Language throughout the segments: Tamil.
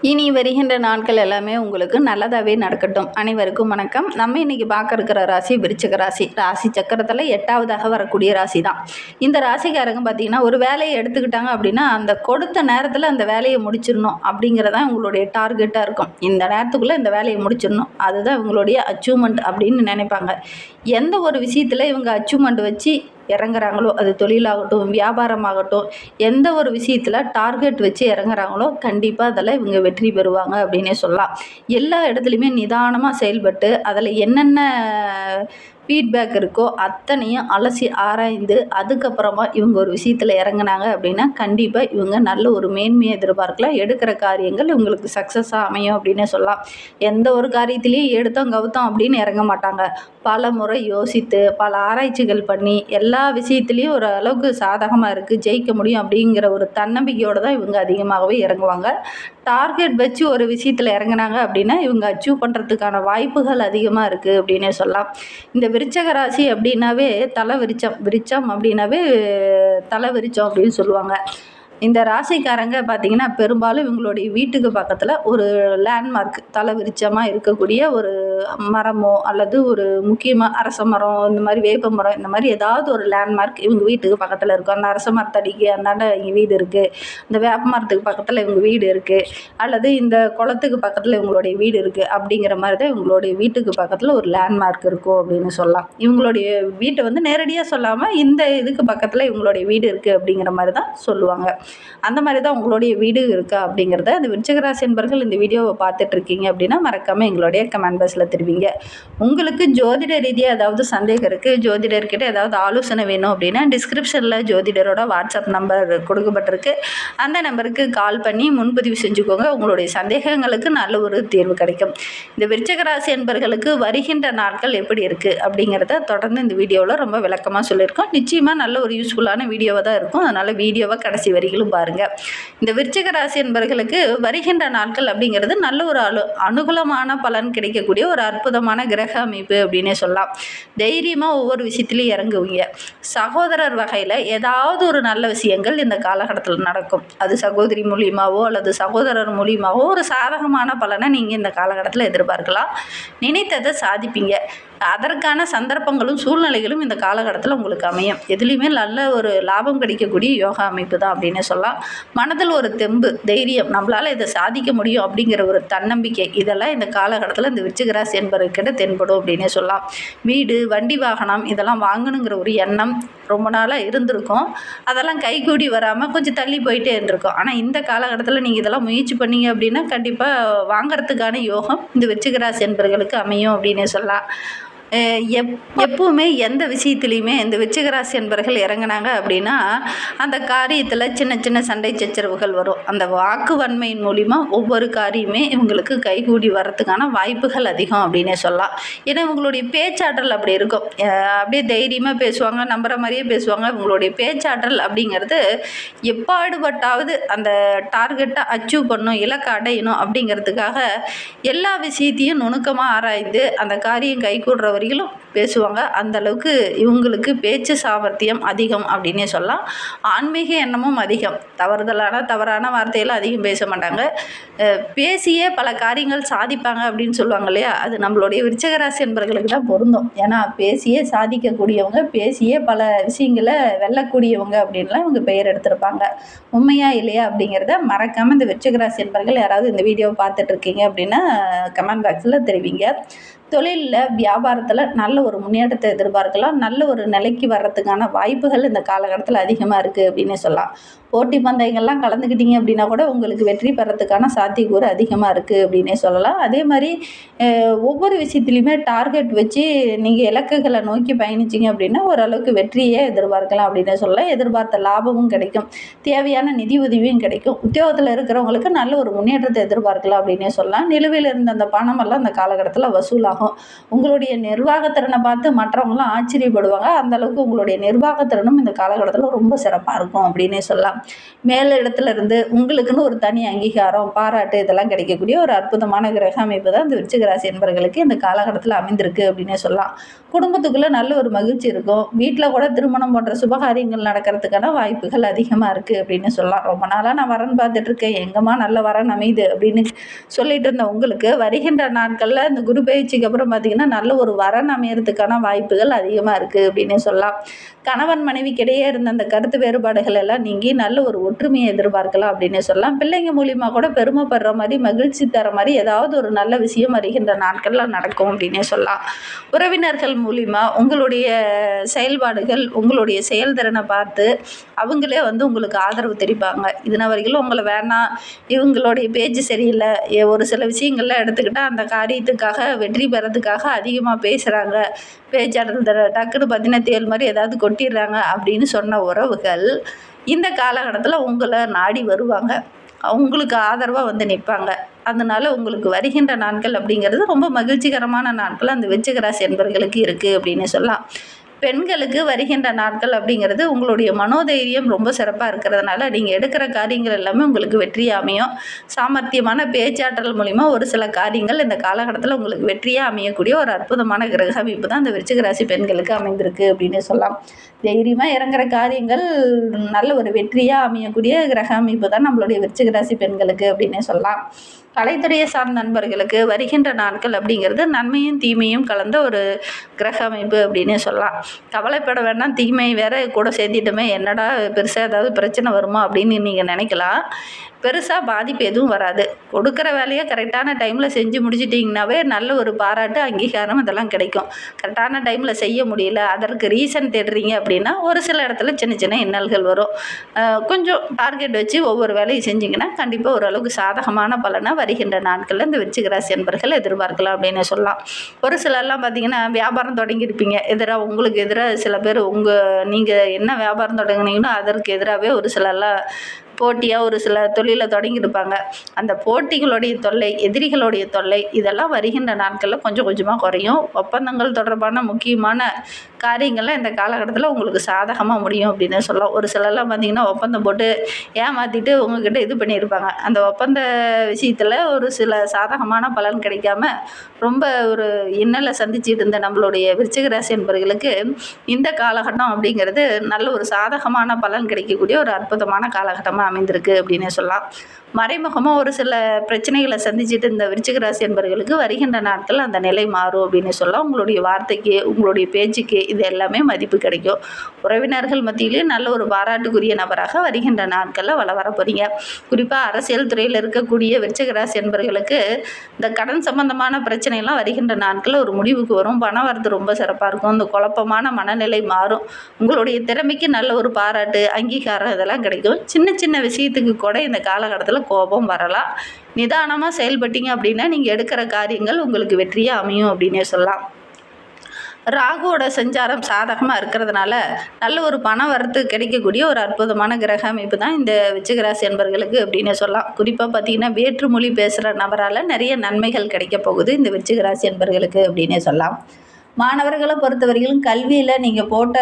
இனி வருகின்ற நாட்கள் எல்லாமே உங்களுக்கு நல்லதாகவே நடக்கட்டும். அனைவருக்கும் வணக்கம். நம்ம இன்னைக்கு பார்க்க இருக்கிற ராசி விருச்சிக ராசி. ராசி சக்கரத்தில் 8வதாக வரக்கூடிய ராசி தான். இந்த ராசிக்காரங்க பார்த்தீங்கன்னா ஒரு வேலையை எடுத்துக்கிட்டாங்க அப்படின்னா அந்த கொடுத்த நேரத்தில் அந்த வேலையை முடிச்சிடணும் அப்படிங்கிறதான் உங்களுடைய டார்கெட்டாக இருக்கும். இந்த நேரத்துக்குள்ளே இந்த வேலையை முடிச்சிடணும், அதுதான் இவங்களுடைய அச்சீவ்மெண்ட் அப்படின்னு நினைப்பாங்க. எந்த ஒரு விஷயத்தில் இவங்க அச்சீவ்மெண்ட் வச்சு இறங்குறாங்களோ, அது தொழிலாகட்டும் வியாபாரமாகட்டும், எந்த ஒரு விஷயத்தில் டார்கெட் வச்சு இறங்குறாங்களோ கண்டிப்பாக அதில் இவங்க வெற்றி பெறுவாங்க அப்படின்னே சொல்லலாம். எல்லா இடத்துலையுமே நிதானமாக செயல்பட்டு அதில் என்னென்ன ஃபீட்பேக் இருக்கோ அத்தனையும் அலசி ஆராய்ந்து அதுக்கப்புறமா இவங்க ஒரு விஷயத்தில் இறங்குனாங்க அப்படின்னா கண்டிப்பாக இவங்க நல்ல ஒரு மேன்மையை எதிர்பார்க்கலாம். எடுக்கிற காரியங்கள் இவங்களுக்கு சக்ஸஸாக அமையும் அப்படின்னே சொல்லலாம். எந்த ஒரு காரியத்திலையும் எடுத்தோம் கவுத்தோம் அப்படின்னு இறங்க மாட்டாங்க. பல முறை யோசித்து பல ஆராய்ச்சிகள் பண்ணி எல்லா விஷயத்துலேயும் ஒரு அளவுக்கு சாதகமாக இருக்குது, ஜெயிக்க முடியும் அப்படிங்கிற ஒரு தன்னம்பிக்கையோடு தான் இவங்க அதிகமாகவே இறங்குவாங்க. டார்கெட் வச்சு ஒரு விஷயத்தில் இறங்குனாங்க அப்படின்னா இவங்க அச்சீவ் பண்ணுறதுக்கான வாய்ப்புகள் அதிகமாக இருக்குது அப்படின்னே சொல்லலாம். இந்த விருச்சக ராசி அப்படின்னாவே தலை விருச்சம், விருச்சம் அப்படின்னாவே தலை விருச்சம் அப்படின்னு சொல்லுவாங்க. இந்த ராசிக்காரங்க பார்த்திங்கன்னா பெரும்பாலும் இவங்களுடைய வீட்டுக்கு பக்கத்தில் ஒரு லேண்ட்மார்க் தலை விருச்சமாக இருக்கக்கூடிய ஒரு மரமோ அல்லது ஒரு முக்கியமாக அரச மரம், இந்த மாதிரி வேப்ப மரம், இந்த மாதிரி ஏதாவது ஒரு லேண்ட்மார்க் இவங்க வீட்டுக்கு பக்கத்தில் இருக்கும். அந்த அரச மரத்தடிக்கு அந்தாண்ட இங்கே வீடு இருக்குது, இந்த வேப்ப மரத்துக்கு பக்கத்தில் இவங்க வீடு இருக்குது, அல்லது இந்த குளத்துக்கு பக்கத்தில் இவங்களுடைய வீடு இருக்குது. அப்படிங்கிற மாதிரி தான் இவங்களுடைய வீட்டுக்கு பக்கத்தில் ஒரு லேண்ட்மார்க் இருக்கும் அப்படின்னு சொல்லலாம். இவங்களுடைய வீட்டை வந்து நேரடியாக சொல்லாமல் இந்த இதுக்கு பக்கத்தில் இவங்களுடைய வீடு இருக்குது அப்படிங்கிற மாதிரி தான் சொல்லுவாங்க. அந்த மாதிரி தான் உங்களுடைய வீடு இருக்கா அப்படிங்கிறத இந்த விருச்சிக ராசி என்பர்கள் இந்த வீடியோவை பார்த்துட்டு இருக்கீங்க அப்படின்னா மறக்காமல் எங்களுடைய கமெண்ட் பாக்ஸில் தெரிவிங்க. உங்களுக்கு ஜோதிட ரீதியாக ஏதாவது சந்தேகம் இருக்குது, ஜோதிடர்கிட்ட ஏதாவது ஆலோசனை வேணும் அப்படின்னா டிஸ்கிரிப்ஷனில் ஜோதிடரோட வாட்ஸ்அப் நம்பர் கொடுக்கப்பட்டிருக்கு. அந்த நம்பருக்கு கால் பண்ணி முன்பதிவு செஞ்சுக்கோங்க. உங்களுடைய சந்தேகங்களுக்கு நல்ல ஒரு தீர்வு கிடைக்கும். இந்த விருச்சிக ராசி என்பர்களுக்கு வருகின்ற நாட்கள் எப்படி இருக்குது அப்படிங்கிறத தொடர்ந்து இந்த வீடியோவில் ரொம்ப விளக்கமாக சொல்லியிருக்கோம். நிச்சயமாக நல்ல ஒரு யூஸ்ஃபுல்லான வீடியோவாக தான் இருக்கும். அதனால் வீடியோவை கடைசி வரைக்கும் பாருங்க. இந்த விருச்சிக ராசி என்பர்களுக்கு வருகின்ற நாட்கள் அப்படிங்கிறது நல்ல ஒரு அனுகூலமான பலன் கிடைக்கக்கூடிய ஒரு அற்புதமான கிரக அமைப்பு அப்படின்னே சொல்லலாம். தைரியமாக ஒவ்வொரு விஷயத்திலையும் இறங்குவீங்க. சகோதரர் வகையில் ஏதாவது ஒரு நல்ல விஷயங்கள் இந்த காலகட்டத்தில் நடக்கும். அது சகோதரி மூலியமாவோ அல்லது சகோதரர் மூலியமாவோ ஒரு சாதகமான பலனை நீங்கள் இந்த காலகட்டத்தில் எதிர்பார்க்கலாம். நினைத்ததை சாதிப்பீங்க. அதற்கான சந்தர்ப்பங்களும் சூழ்நிலைகளும் இந்த காலகட்டத்தில் உங்களுக்கு அமையும். எதுலேயுமே நல்ல ஒரு லாபம் கிடைக்கக்கூடிய யோகா அமைப்பு தான் அப்படின்னு சொல்லலாம். மனதில் ஒரு தெம்பு, தைரியம், நம்மளால் இதை சாதிக்க முடியும் அப்படிங்கிற ஒரு தன்னம்பிக்கை, இதெல்லாம் இந்த காலகட்டத்தில் இந்த விருச்சிக ராசி என்பவர்கிட்ட தென்படும் அப்படின்னே சொல்லலாம். வீடு, வண்டி, வாகனம் இதெல்லாம் வாங்கணுங்கிற ஒரு எண்ணம் ரொம்ப நாளாக இருந்திருக்கும். அதெல்லாம் கைகூடி வராமல் கொஞ்சம் தள்ளி போயிட்டே இருந்திருக்கும். ஆனால் இந்த காலகட்டத்தில் நீங்கள் இதெல்லாம் முயற்சி பண்ணீங்க அப்படின்னா கண்டிப்பாக வாங்கிறதுக்கான யோகம் இந்த விருச்சிக ராசி என்பவர்களுக்கு அமையும் அப்படின்னே சொல்லலாம். எப்பவுமே எந்த விஷயத்துலையுமே இந்த விருச்சிக ராசி என்பவர்கள் இறங்கினாங்க அப்படின்னா அந்த காரியத்தில் சின்ன சின்ன சண்டை சச்சரவுகள் வரும். அந்த வாக்கு வன்மையின் மூலிமா ஒவ்வொரு காரியமே இவங்களுக்கு கைகூடி வர்றதுக்கான வாய்ப்புகள் அதிகம் அப்படின்னே சொல்லலாம். ஏன்னா இவங்களுடைய பேச்சாற்றல் அப்படி இருக்கும். அப்படியே தைரியமாக பேசுவாங்க, நம்புகிற மாதிரியே பேசுவாங்க. இவங்களுடைய பேச்சாற்றல் அப்படிங்கிறது எப்பாடுபட்டாவது அந்த டார்கெட்டை அச்சீவ் பண்ணணும், இலக்கை அடையணும் அப்படிங்கிறதுக்காக எல்லா விஷயத்தையும் நுணுக்கமாக ஆராய்ந்து அந்த காரியம் கைகூடுற வரையிலும் பேசுவாங்க. அந்த அளவுக்கு இவங்களுக்கு பேச்சு சாமர்த்தியம் அதிகம் அப்படின்னே சொல்லலாம். ஆன்மீக எண்ணமும் அதிகம். தவறான வார்த்தையெல்லாம் அதிகம் பேச மாட்டாங்க. பேசியே பல காரியங்கள் சாதிப்பாங்க அப்படின்னு சொல்லுவாங்க இல்லையா, அது நம்மளுடைய விருச்சிக ராசி என்பவர்களுக்கு தான் பொருந்தும். ஏன்னா பேசியே சாதிக்கக்கூடியவங்க, பேசியே பல விஷயங்களை வெல்லக்கூடியவங்க அப்படின்லாம் இவங்க பெயர் எடுத்திருப்பாங்க. உண்மையா இல்லையா அப்படிங்கிறத மறக்காமல் இந்த விருச்சிக ராசி என்பவர்கள் யாராவது இந்த வீடியோவை பார்த்துட்டு இருக்கீங்க அப்படின்னா கமெண்ட் பாக்ஸில் தெரிவிங்க. தொழிலில் வியாபாரத்தில் நல்ல ஒரு முன்னேற்றத்தை எதிர்பார்க்கலாம். நல்ல ஒரு நிலைக்கு வர்றதுக்கான வாய்ப்புகள் இந்த காலகட்டத்தில் அதிகமாக இருக்குது அப்படின்னு சொல்லலாம். போட்டி பந்தயங்கள்லாம் கலந்துக்கிட்டீங்க அப்படின்னா கூட உங்களுக்கு வெற்றி பெறத்துக்கான சாத்தியக்கூறு அதிகமாக இருக்குது அப்படின்னே சொல்லலாம். அதே மாதிரி ஒவ்வொரு விஷயத்துலையுமே டார்கெட் வச்சு நீங்கள் இலக்குகளை நோக்கி பயணிச்சிங்க அப்படின்னா ஓரளவுக்கு வெற்றியே எதிர்பார்க்கலாம் அப்படின்னே சொல்லலாம். எதிர்பார்த்த லாபமும் கிடைக்கும், தேவையான நிதி உதவியும் கிடைக்கும். உத்தியோகத்தில் இருக்கிறவங்களுக்கு நல்ல ஒரு முன்னேற்றத்தை எதிர்பார்க்கலாம் அப்படின்னே சொல்லலாம். நிலுவையில் இருந்த அந்த பணமெல்லாம் அந்த காலகட்டத்தில் வசூலாகும். உங்களுடைய நிர்வாகத்திறனை பார்த்து மற்றவங்களாம் ஆச்சரியப்படுவாங்க. அந்தளவுக்கு உங்களுடைய நிர்வாகத்திறனும் இந்த காலகட்டத்தில் ரொம்ப சிறப்பாக இருக்கும் அப்படின்னே சொல்லலாம். மேலிடத்துல இருந்து உங்களுக்குன்னு ஒரு தனி அங்கீகாரம், பாராட்டு இதெல்லாம் கிடைக்கக்கூடிய ஒரு அற்புதமான கிரக அமைப்பு தான் இந்த விருச்சிக ராசி என்பவர்களுக்கு இந்த காலகட்டத்தில் அமைந்திருக்கு அப்படின்னே சொல்லலாம். குடும்பத்துக்குள்ளே நல்ல ஒரு மகிழ்ச்சி இருக்கும். வீட்டில் கூட திருமணம் போன்ற சுபகாரியங்கள் நடக்கிறதுக்கான வாய்ப்புகள் அதிகமாக இருக்குது அப்படின்னு சொல்லலாம். ரொம்ப நாளாக நான் வரன் பார்த்துட்ருக்கேன், எங்கம்மா நல்ல வரன் அமையுது அப்படின்னு சொல்லிட்டு இருந்த உங்களுக்கு வருகின்ற நாட்களில் இந்த குரு பயிற்சிக்கு அப்புறம் பார்த்திங்கன்னா நல்ல ஒரு வரன் அமையறதுக்கான வாய்ப்புகள் அதிகமாக இருக்குது அப்படின்னு சொல்லலாம். கணவன் மனைவிக்கிடையே இருந்த அந்த கருத்து வேறுபாடுகள் எல்லாம் நீங்கி நல்ல ஒரு ஒற்றுமையை எதிர்பார்க்கலாம் அப்படின்னு சொல்லலாம். பிள்ளைங்க மூலியமாக கூட பெருமைப்படுற மாதிரி, மகிழ்ச்சி தர மாதிரி ஏதாவது ஒரு நல்ல விஷயம் வருகின்ற நாட்களில் நடக்கும் அப்படின்னே சொல்லலாம். உறவினர்கள் மூலிமா உங்களுடைய செயல்பாடுகள், உங்களுடைய செயல்திறனை பார்த்து அவங்களே உங்களுக்கு ஆதரவு தெரிவிப்பாங்க. இதன வரைக்கும் உங்களை வேணாம், இவங்களுடைய பேச்சு சரியில்லை, ஒரு சில விஷயங்கள்லாம் எடுத்துக்கிட்டால் அந்த காரியத்துக்காக வெற்றி பெறதுக்காக அதிகமாக பேசுகிறாங்க, பேச்சாளர் டக்குன்னு பார்த்தீங்கன்னா தேல் மாதிரி ஏதாவது கொட்டிடுறாங்க அப்படின்னு சொன்ன உறவுகள் இந்த காலகட்டத்தில் உங்களை நாடி வருவாங்க, அவங்களுக்கு ஆதரவாக நிற்பாங்க. அதனால் உங்களுக்கு வருகின்ற நாட்கள் அப்படிங்கிறது ரொம்ப மகிழ்ச்சிகரமான நாட்கள் அந்த விருச்சிக ராசி என்பவர்களுக்கு இருக்குது அப்படின்னு சொல்லலாம். பெண்களுக்கு வருகின்ற நாட்கள் அப்படிங்கிறது உங்களுடைய மனோதைரியம் ரொம்ப சிறப்பாக இருக்கிறதுனால நீங்கள் எடுக்கிற காரியங்கள் எல்லாமே உங்களுக்கு வெற்றியாக அமையும். சாமர்த்தியமான பேச்சாற்றல் மூலிமா ஒரு சில காரியங்கள் இந்த காலகட்டத்தில் உங்களுக்கு வெற்றியாக அமையக்கூடிய ஒரு அற்புதமான கிரக அமைப்பு தான் இந்த விருச்சிக ராசி பெண்களுக்கு அமைந்திருக்கு அப்படின்னு சொல்லலாம். தைரியமாக இறங்குற காரியங்கள் நல்ல ஒரு வெற்றியாக அமையக்கூடிய கிரக அமைப்பு தான் நம்மளுடைய விருச்சிக ராசி பெண்களுக்கு அப்படின்னே சொல்லலாம். கலைத்துறையை சார்ந்த நண்பர்களுக்கு வருகின்ற நாட்கள் அப்படிங்கிறது நன்மையும் தீமையும் கலந்த ஒரு கிரக அமைப்பு அப்படின்னே சொல்லலாம். கவலைப்பட வேண்டாம், தீமை வேற கூட சேர்த்திட்டுமே என்னடா பெருசாக ஏதாவது பிரச்சனை வருமா அப்படின்னு நீங்கள் நினைக்கலாம். பெருசாக பாதிப்பு எதுவும் வராது. கொடுக்குற வேலையை கரெக்டான டைமில் செஞ்சு முடிச்சிட்டிங்கனாவே நல்ல ஒரு பாராட்டு, அங்கீகாரம் இதெல்லாம் கிடைக்கும். கரெக்டான டைமில் செய்ய முடியல, அதற்கு ரீசன் தேடுறீங்க அப்படின்னா ஒரு சில இடத்துல சின்ன சின்ன இன்னல்கள் வரும். கொஞ்சம் டார்கெட் வச்சு ஒவ்வொரு வேலையும் செஞ்சிங்கன்னா கண்டிப்பாக ஓரளவுக்கு சாதகமான பலனை வருகின்ற நாட்களில் இந்த விருச்சிக ராசி என்பர்கள் எதிர்பார்க்கலாம் அப்படின்னு சொல்லலாம். ஒரு சிலர்லாம் பார்த்திங்கன்னா வியாபாரம் தொடங்கியிருப்பீங்க, உங்களுக்கு எதிராக சில பேர் நீங்கள் என்ன வியாபாரம் தொடங்குனீங்கன்னா அதற்கு எதிராகவே ஒரு சிலர்லாம் போட்டியாக ஒரு சில தொழிலை தொடங்கியிருப்பாங்க. அந்த போட்டிகளுடைய தொல்லை, எதிரிகளுடைய தொல்லை இதெல்லாம் வருகின்ற நாட்களில் கொஞ்சம் கொஞ்சமாக குறையும். ஒப்பந்தங்கள் தொடர்பான முக்கியமான காரியங்கள்லாம் இந்த காலகட்டத்தில் உங்களுக்கு சாதகமாக முடியும் அப்படின்னு சொல்லலாம். ஒரு சிலர்லாம் பார்த்திங்கன்னா ஒப்பந்தம் போட்டு ஏமாற்றிட்டு உங்ககிட்ட இது பண்ணியிருப்பாங்க. அந்த ஒப்பந்த விஷயத்தில் ஒரு சில சாதகமான பலன் கிடைக்காம ரொம்ப ஒரு இன்னலை சந்திச்சுட்டு இருந்த நம்மளுடைய விருச்சிக ராசி என்பவர்களுக்கு இந்த காலகட்டம் அப்படிங்கிறது நல்ல ஒரு சாதகமான பலன் கிடைக்கக்கூடிய ஒரு அற்புதமான காலகட்டமாக அமைந்திருக்கு அப்படின்னு சொல்லலாம். மறைமுகமாக ஒரு சில பிரச்சனைகளை சந்திச்சுட்டு இந்த விருச்சிக ராசி என்பவர்களுக்கு வருகின்ற நாட்கள் அந்த நிலை மாறும் அப்படின்னு சொல்லலாம். உங்களுடைய வார்த்தைக்கு, உங்களுடைய பேச்சுக்கு இது எல்லாமே மதிப்பு கிடைக்கும். உறவினர்கள் மத்தியிலேயே நல்ல ஒரு பாராட்டுக்குரிய நபராக வருகின்ற நாட்களில் வர போகிறீங்க. குறிப்பாக அரசியல் துறையில் இருக்கக்கூடிய விருச்சிக ராசி என்பவர்களுக்கு இந்த கடன் சம்பந்தமான பிரச்சனைலாம் வருகின்ற நாட்களில் ஒரு முடிவுக்கு வரும். பண வரத்து ரொம்ப சிறப்பாக இருக்கும். இந்த குழப்பமான மனநிலை மாறும். உங்களுடைய திறமைக்கு நல்ல ஒரு பாராட்டு, அங்கீகாரம் இதெல்லாம் கிடைக்கும். சின்ன சின்ன விஷயத்துக்கு கூட இந்த காலகட்டத்தில் கோபம் வரலாம். நிதானமாக செயல்பட்டீங்க அப்படின்னா நீங்கள் எடுக்கிற காரியங்கள் உங்களுக்கு வெற்றியாக அமையும் அப்படின்னே சொல்லலாம். ராகுவோட சஞ்சாரம் சாதகமாக இருக்கிறதுனால நல்ல ஒரு பண வரத்து கிடைக்கக்கூடிய ஒரு அற்புதமான கிரக அமைப்பு தான் இந்த விருச்சிக ராசி என்பவர்களுக்கு அப்படின்னு சொல்லலாம். குறிப்பாக பார்த்திங்கன்னா வேற்றுமொழி பேசுகிற நபரால் நிறைய நன்மைகள் கிடைக்க போகுது இந்த விருச்சிக ராசி என்பவர்களுக்கு அப்படின்னே சொல்லலாம். மாணவர்களை பொறுத்தவரையிலும் கல்வியில் நீங்கள் போட்ட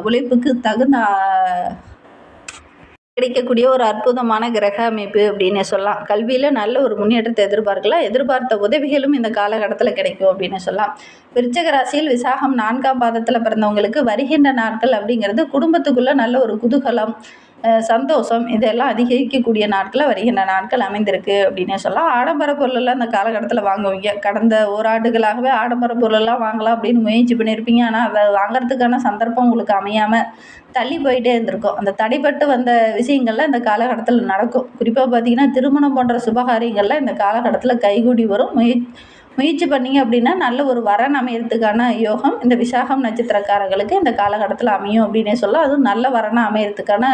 உழைப்புக்கு தகுந்த கிடைக்கக்கூடிய ஒரு அற்புதமான கிரக அமைப்பு அப்படின்னு சொல்லலாம். கல்வியில் நல்ல ஒரு முன்னேற்றத்தை எதிர்பார்க்கலாம். எதிர்பார்த்த உதவிகளும் இந்த காலகட்டத்தில் கிடைக்கும் அப்படின்னு சொல்லலாம். விருச்சிக ராசியில் விசாகம் 4ஆம் பாதத்தில் பிறந்தவங்களுக்கு வருகின்ற நாட்கள் அப்படிங்கிறது குடும்பத்துக்குள்ளே நல்ல ஒரு குதூகலம், சந்தோஷம் இதெல்லாம் அதிகரிக்கக்கூடிய நாட்களில் வருகின்ற நாட்கள் அமைந்திருக்கு அப்படின்னே சொல்லலாம். ஆடம்பர பொருளெல்லாம் இந்த காலகட்டத்தில் வாங்குவீங்க. கடந்த ஓராண்டுகளாகவே ஆடம்பர பொருளெல்லாம் வாங்கலாம் அப்படின்னு முயற்சி பண்ணியிருப்பீங்க. ஆனால் அதை வாங்குறதுக்கான சந்தர்ப்பம் உங்களுக்கு அமையாமல் தள்ளி போயிட்டே இருந்திருக்கும். அந்த தடைப்பட்டு வந்த விஷயங்கள்லாம் இந்த காலகட்டத்தில் நடக்கும். குறிப்பாக பார்த்திங்கன்னா திருமணம் போன்ற சுபகாரியங்கள்லாம் இந்த காலகட்டத்தில் கைகூடி வரும். முயற்சி பண்ணிங்க அப்படின்னா நல்ல ஒரு வரன் அமையறதுக்கான யோகம் இந்த விசாகம் நட்சத்திரக்காரர்களுக்கு இந்த காலகட்டத்தில் அமையும் அப்படின்னே சொல்லலாம். அதுவும் நல்ல வரனாக அமையறதுக்கான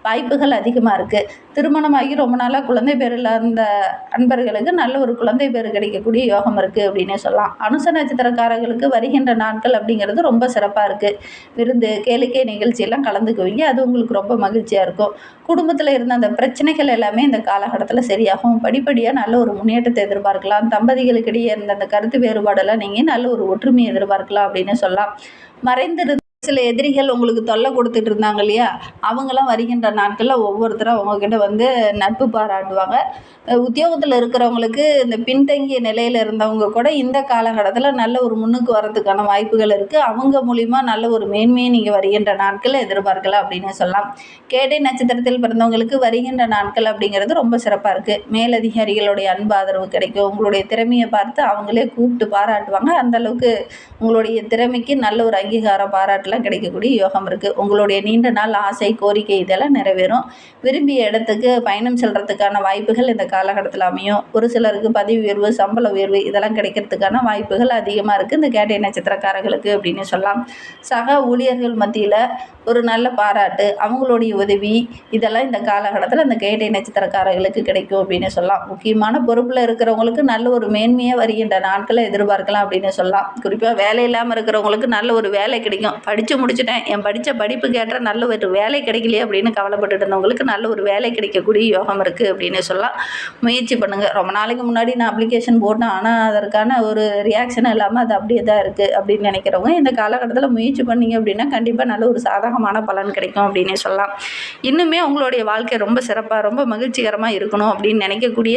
வாய்ப்புகள் அதிகமாக இருக்குது. திருமணமாகி ரொம்ப நாளாக குழந்தை பேர் இல்லாத அன்பர்களுக்கு நல்ல ஒரு குழந்தை பேர் கிடைக்கக்கூடிய யோகம் இருக்குது அப்படின்னே சொல்லலாம். அனுச நட்சத்திரக்காரர்களுக்கு வருகின்ற நாட்கள் அப்படிங்கிறது ரொம்ப சிறப்பாக இருக்குது. விருந்து, கேளிக்கை நிகழ்ச்சியெல்லாம் கலந்துக்குவீங்க. அது உங்களுக்கு ரொம்ப மகிழ்ச்சியாக இருக்கும். குடும்பத்தில் இருந்த அந்த பிரச்சனைகள் எல்லாமே இந்த காலகட்டத்தில் சரியாகும். படிப்படியாக நல்ல ஒரு முன்னேற்றத்தை எதிர்பார்க்கலாம். தம்பதிகளுக்கிடையே இருந்த அந்த கருத்து வேறுபாடெல்லாம் நீங்கள் நல்ல ஒரு ஒற்றுமையை எதிர்பார்க்கலாம் அப்படின்னு சொல்லலாம். மறைந்திருந்த சில எதிரிகள் உங்களுக்கு தொல்லை கொடுத்துட்டு இருந்தாங்க இல்லையா, அவங்களாம் வருகின்ற நாட்களில் ஒவ்வொருத்தரும் அவங்கக்கிட்ட வந்து நட்பு பாராட்டுவாங்க. உத்தியோகத்தில் இருக்கிறவங்களுக்கு இந்த பின்தங்கிய நிலையில் இருந்தவங்க கூட இந்த காலகட்டத்தில் நல்ல ஒரு முன்னுக்கு வரதுக்கான வாய்ப்புகள் இருக்குது. அவங்க மூலிமா நல்ல ஒரு மேன்மையை நீங்கள் வருகின்ற நாட்களில் எதிர்பார்க்கலாம் அப்படின்னு சொல்லலாம். கேட்டை நட்சத்திரத்தில் பிறந்தவங்களுக்கு வருகின்ற நாட்கள் அப்படிங்கிறது ரொம்ப சிறப்பாக இருக்குது. மேலதிகாரிகளுடைய அன்பு ஆதரவு கிடைக்கும். உங்களுடைய திறமையை பார்த்து அவங்களே கூப்பிட்டு பாராட்டுவாங்க. அந்தளவுக்கு உங்களுடைய திறமைக்கு நல்ல ஒரு அங்கீகாரம் பாராட்டெலாம் கிடைக்கக்கூடிய யோகம் இருக்குது. உங்களுடைய நீண்ட நாள் ஆசை கோரிக்கை இதெல்லாம் நிறைவேறும். விரும்பிய இடத்துக்கு பயணம் செல்கிறதுக்கான வாய்ப்புகள் இந்த காலகட்டத்தில் அமையும். ஒரு சிலருக்கு பதவி உயர்வு, சம்பள உயர்வு இதெல்லாம் கிடைக்கிறதுக்கான வாய்ப்புகள் அதிகமாக இருக்குது இந்த கேட்டை நட்சத்திரக்காரர்களுக்கு அப்படின்னு சொல்லலாம். சக ஊழியர்கள் மத்தியில் ஒரு நல்ல பாராட்டு, அவங்களுடைய உதவி இதெல்லாம் இந்த காலகட்டத்தில் இந்த கேட்டை நட்சத்திரக்காரர்களுக்கு கிடைக்கும் அப்படின்னு சொல்லலாம். முக்கியமான பொறுப்பில் இருக்கிறவங்களுக்கு நல்ல ஒரு மேன்மையாக வருகின்ற நாட்களை எதிர்பார்க்கலாம் அப்படின்னு சொல்லலாம். குறிப்பாக வேலை இல்லாமல் இருக்கிறவங்களுக்கு நல்ல ஒரு வேலை கிடைக்கும். படித்து முடிச்சுட்டேன், என் படித்த படிப்புக்கு ஏற்ற நல்ல ஒரு வேலை கிடைக்கலையே அப்படின்னு கவலைப்பட்டு இருந்தவங்களுக்கு நல்ல ஒரு வேலை கிடைக்கக்கூடிய யோகம் இருக்குது அப்படின்னு சொல்லலாம். முயற்சி பண்ணுங்கள். ரொம்ப நாளைக்கு முன்னாடி நான் அப்ளிகேஷன் போட்டேன், ஆனால் அதற்கான ஒரு ரியாக்ஷன் இல்லாமல் அது அப்படியே தான் இருக்குது அப்படின்னு நினைக்கிறவங்க இந்த காலகட்டத்தில் முயற்சி பண்ணிங்க அப்படின்னா கண்டிப்பாக நல்ல ஒரு சாதகமான பலன் கிடைக்கும் அப்படின்னு சொல்லலாம். இன்னுமே உங்களுடைய வாழ்க்கை ரொம்ப சிறப்பாக ரொம்ப மகிழ்ச்சிகரமாக இருக்கணும் அப்படின்னு நினைக்கக்கூடிய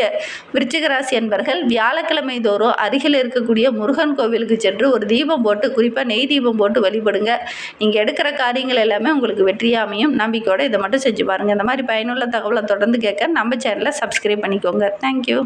விருச்சிக ராசி என்பர்கள் வியாழக்கிழமை தோறும் அருகில் இருக்கக்கூடிய முருகன் கோவிலுக்கு சென்று ஒரு தீபம் போட்டு, குறிப்பாக நெய் தீபம் போட்டு வழிபடுங்க. நீங்கள் எடுக்கிற காரியங்கள் எல்லாமே உங்களுக்கு வெற்றியாக அமையும். நம்பிக்கையோடு இதை மட்டும் செஞ்சு பாருங்கள். இந்த மாதிரி பயனுள்ள தகவலை தொடர்ந்து கேட்க நம்ம சேனலை சப்ஸ்கிரைப் பண்ணிக்கோங்க. தேங்க்யூ.